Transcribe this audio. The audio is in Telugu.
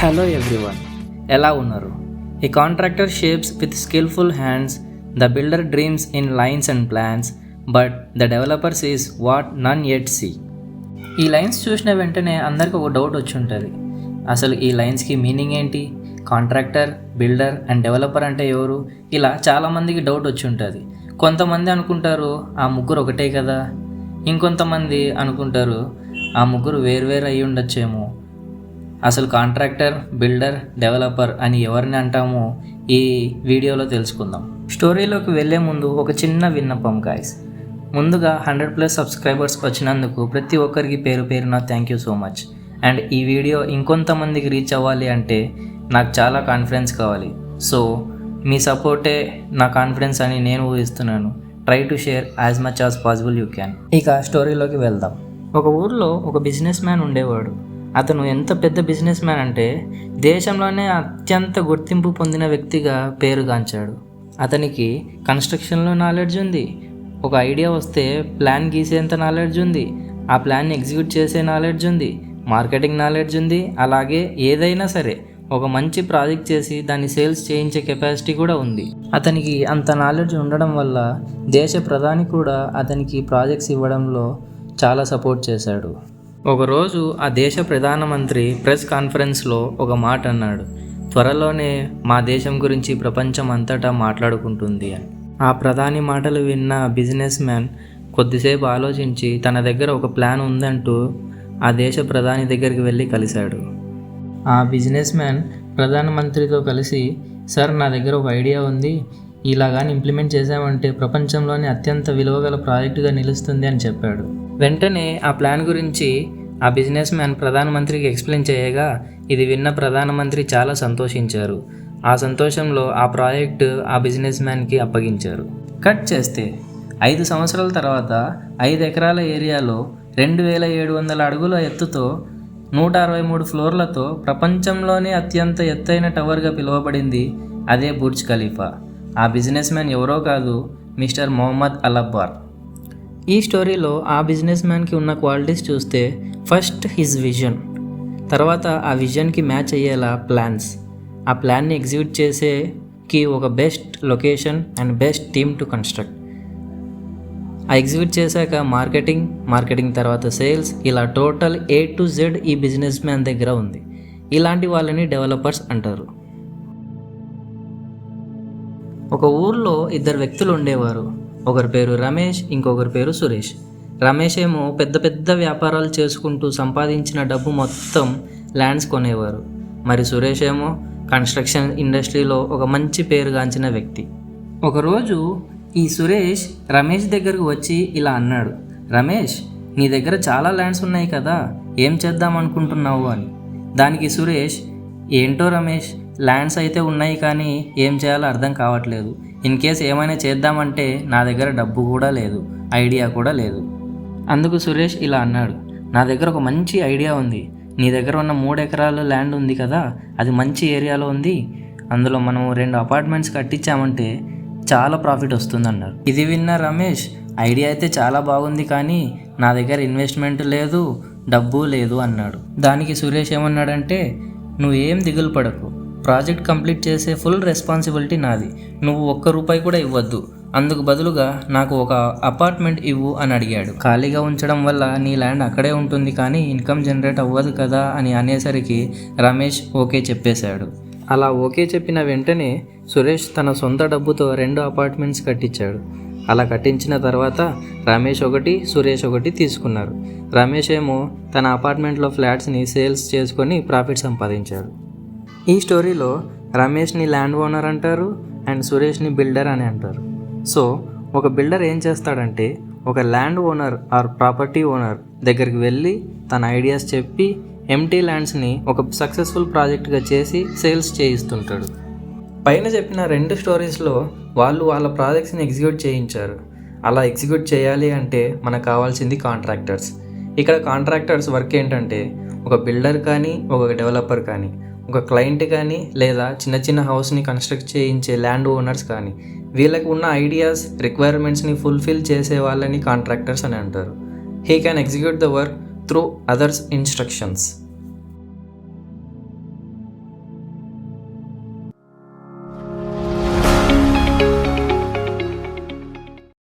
హలో ఎవ్రీవన్, ఎలా ఉన్నారు? A contractor shapes with skillful hands, the builder dreams in lines and plans, but the developer sees what none yet see. ఈ లైన్స్ చూసిన వెంటనే అందరికి ఒక డౌట్ వచ్చి ఉంటుంది. అసలు ఈ లైన్స్కి మీనింగ్ ఏంటి? కాంట్రాక్టర్, బిల్డర్ అండ్ డెవలపర్ అంటే ఎవరు? ఇలా చాలామందికి డౌట్ వచ్చి ఉంటుంది. కొంతమంది అనుకుంటారు ఆ ముగ్గురు ఒకటే కదా, ఇంకొంతమంది అనుకుంటారు ఆ ముగ్గురు వేరువేరు అయి ఉండొచ్చేమో. అసలు కాంట్రాక్టర్, బిల్డర్, డెవలపర్ అని ఎవరిని అంటామో ఈ వీడియోలో తెలుసుకుందాం. స్టోరీలోకి వెళ్ళే ముందు ఒక చిన్న విన్నపం గాయ్స్. ముందుగా 100+ సబ్స్క్రైబర్స్ వచ్చినందుకు ప్రతి ఒక్కరికి పేరు పేరున thank you so much. And ఈ వీడియో ఇంకొంతమందికి రీచ్ అవ్వాలి అంటే నాకు చాలా కాన్ఫిడెన్స్ కావాలి. సో మీ సపోర్టే నా కాన్ఫిడెన్స్ అని నేను ఊహిస్తున్నాను. Try to share as much as possible you can. ఇక స్టోరీలోకి వెళ్దాం. ఒక ఊర్లో ఒక బిజినెస్ మ్యాన్ ఉండేవాడు. అతను ఎంత పెద్ద బిజినెస్ మ్యాన్ అంటే దేశంలోనే అత్యంత గుర్తింపు పొందిన వ్యక్తిగా పేరుగాంచాడు. అతనికి కన్స్ట్రక్షన్లో నాలెడ్జ్ ఉంది, ఒక ఐడియా వస్తే ప్లాన్ గీసేంత నాలెడ్జ్ ఉంది, ఆ ప్లాన్ని ఎగ్జిక్యూట్ చేసే నాలెడ్జ్ ఉంది, మార్కెటింగ్ నాలెడ్జ్ ఉంది. అలాగే ఏదైనా సరే ఒక మంచి ప్రాజెక్ట్ చేసి దాన్ని సేల్స్ చేయించే కెపాసిటీ కూడా ఉంది. అతనికి అంత నాలెడ్జ్ ఉండడం వల్ల దేశ ప్రధాని కూడా అతనికి ప్రాజెక్ట్స్ ఇవ్వడంలో చాలా సపోర్ట్ చేశాడు. ఒకరోజు ఆ దేశ ప్రధానమంత్రి ప్రెస్ కాన్ఫరెన్స్లో ఒక మాట అన్నాడు. త్వరలోనే మా దేశం గురించి ప్రపంచం అంతటా మాట్లాడుకుంటుంది అని. ఆ ప్రధాని మాటలు విన్న బిజినెస్ మ్యాన్ కొద్దిసేపు ఆలోచించి తన దగ్గర ఒక ప్లాన్ ఉందంటూ ఆ దేశ ప్రధాని దగ్గరికి వెళ్ళి కలిశాడు. ఆ బిజినెస్ మ్యాన్ ప్రధానమంత్రితో కలిసి, సార్ నా దగ్గర ఒక ఐడియా ఉంది, ఇలాగాని ఇంప్లిమెంట్ చేసామంటే ప్రపంచంలోనే అత్యంత విలువగల ప్రాజెక్టుగా నిలుస్తుంది అని చెప్పాడు. వెంటనే ఆ ప్లాన్ గురించి ఆ బిజినెస్ మ్యాన్ ప్రధానమంత్రికి ఎక్స్ప్లెయిన్ చేయగా ఇది విన్న ప్రధానమంత్రి చాలా సంతోషించారు. ఆ సంతోషంలో ఆ ప్రాజెక్టు ఆ బిజినెస్ మ్యాన్కి అప్పగించారు. కట్ చేస్తే 5 సంవత్సరాల తర్వాత 5 ఎకరాల ఏరియాలో 2700 అడుగుల ఎత్తుతో 163 ఫ్లోర్లతో ప్రపంచంలోనే అత్యంత ఎత్తైన టవర్గా పిలువబడింది అదే బుర్జ్ ఖలీఫా. ఆ బిజినెస్ మ్యాన్ ఎవరో కాదు, మిస్టర్ మొహమ్మద్ అలబ్బార్. ఈ స్టోరీలో ఆ బిజినెస్ మ్యాన్కి ఉన్న క్వాలిటీస్ చూస్తే ఫస్ట్ హిజ్ విజన్, తర్వాత ఆ విజన్కి మ్యాచ్ అయ్యేలా ప్లాన్స్, ఆ ప్లాన్ని ఎగ్జిక్యూట్ చేసేకి ఒక best location and best team to construct, ఆ ఎగ్జిక్యూట్ చేశాక మార్కెటింగ్ తర్వాత సేల్స్, ఇలా టోటల్ A to Z ఈ బిజినెస్ మ్యాన్ దగ్గర ఉంది. ఇలాంటి వాళ్ళని డెవలపర్స్ అంటారు. ఒక ఊర్లో 2 వ్యక్తులు ఉండేవారు. ఒకరి పేరు రమేష్, ఇంకొకరి పేరు సురేష్. రమేష్ ఏమో పెద్ద వ్యాపారాలు చేసుకుంటూ సంపాదించిన డబ్బు మొత్తం ల్యాండ్స్ కొనేవారు. మరి సురేష్ ఏమో కన్స్ట్రక్షన్ ఇండస్ట్రీలో ఒక మంచి పేరుగాంచిన వ్యక్తి. ఒకరోజు ఈ సురేష్ రమేష్ దగ్గరకు వచ్చి ఇలా అన్నాడు, రమేష్ నీ దగ్గర చాలా ల్యాండ్స్ ఉన్నాయి కదా, ఏం చేద్దాం అనుకుంటున్నావు అని. దానికి సురేష్, ఏంటో రమేష్, ల్యాండ్స్ అయితే ఉన్నాయి కానీ ఏం చేయాలో అర్థం కావట్లేదు. ఇన్ కేస్ ఏమైనా చేద్దామంటే నా దగ్గర డబ్బు కూడా లేదు, ఐడియా కూడా లేదు. అందుకు సురేష్ ఇలా అన్నాడు, నా దగ్గర ఒక మంచి ఐడియా ఉంది. నీ దగ్గర ఉన్న 3 ఎకరాల ల్యాండ్ ఉంది కదా, అది మంచి ఏరియాలో ఉంది. అందులో మనం 2 అపార్ట్మెంట్స్ కట్టించామంటే చాలా ప్రాఫిట్ వస్తుంది అన్నారు. ఇది విన్న రమేష్, ఐడియా అయితే చాలా బాగుంది కానీ నా దగ్గర ఇన్వెస్ట్మెంట్ లేదు, డబ్బు లేదు అన్నాడు. దానికి సురేష్ ఏమన్నాడంటే, నువ్వు ఏం దిగులు పడకు, ప్రాజెక్ట్ కంప్లీట్ చేసే ఫుల్ రెస్పాన్సిబిలిటీ నాది, నువ్వు ₹1 కూడా ఇవ్వద్దు, అందుకు బదులుగా నాకు ఒక అపార్ట్మెంట్ ఇవ్వు అని అడిగాడు. ఖాళీగా ఉంచడం వల్ల నీ ల్యాండ్ అక్కడే ఉంటుంది కానీ ఇన్కమ్ జనరేట్ అవ్వదు కదా అని అనేసరికి రమేష్ ఓకే చెప్పేశాడు. అలా ఓకే చెప్పిన వెంటనే సురేష్ తన సొంత డబ్బుతో 2 అపార్ట్మెంట్స్ కట్టించాడు. అలా కట్టించిన తర్వాత రమేష్ ఒకటి, సురేష్ ఒకటి తీసుకున్నారు. రమేష్ ఏమో తన అపార్ట్మెంట్లో ఫ్లాట్స్ని సేల్స్ చేసుకొని ప్రాఫిట్ సంపాదించాడు. ఈ స్టోరీలో రమేష్ని ల్యాండ్ ఓనర్ అంటారు అండ్ సురేష్ని బిల్డర్ అని అంటారు. సో ఒక బిల్డర్ ఏం చేస్తాడంటే ఒక land owner are property owner దగ్గరికి వెళ్ళి తన ఐడియాస్ చెప్పి ఎంటీ ల్యాండ్స్ని ఒక సక్సెస్ఫుల్ ప్రాజెక్ట్గా చేసి సేల్స్ చేయిస్తుంటాడు. పైన చెప్పిన 2 స్టోరీస్లో వాళ్ళు వాళ్ళ ప్రాజెక్ట్స్ని ఎగ్జిక్యూట్ చేయించారు. అలా ఎగ్జిక్యూట్ చేయాలి అంటే మనకు కావాల్సింది కాంట్రాక్టర్స్. ఇక్కడ కాంట్రాక్టర్స్ వర్క్ ఏంటంటే ఒక బిల్డర్ కానీ, ఒక డెవలపర్ కానీ, ఒక క్లయింట్ కానీ, లేదా చిన్న హౌస్ని కన్స్ట్రక్ట్ చేయించే ల్యాండ్ ఓనర్స్ కానీ, వీళ్ళకి ఉన్న ఐడియాస్, రిక్వైర్మెంట్స్ని ఫుల్ఫిల్ చేసే వాళ్ళని కాంట్రాక్టర్స్ అని అంటారు. He can execute the work through others instructions.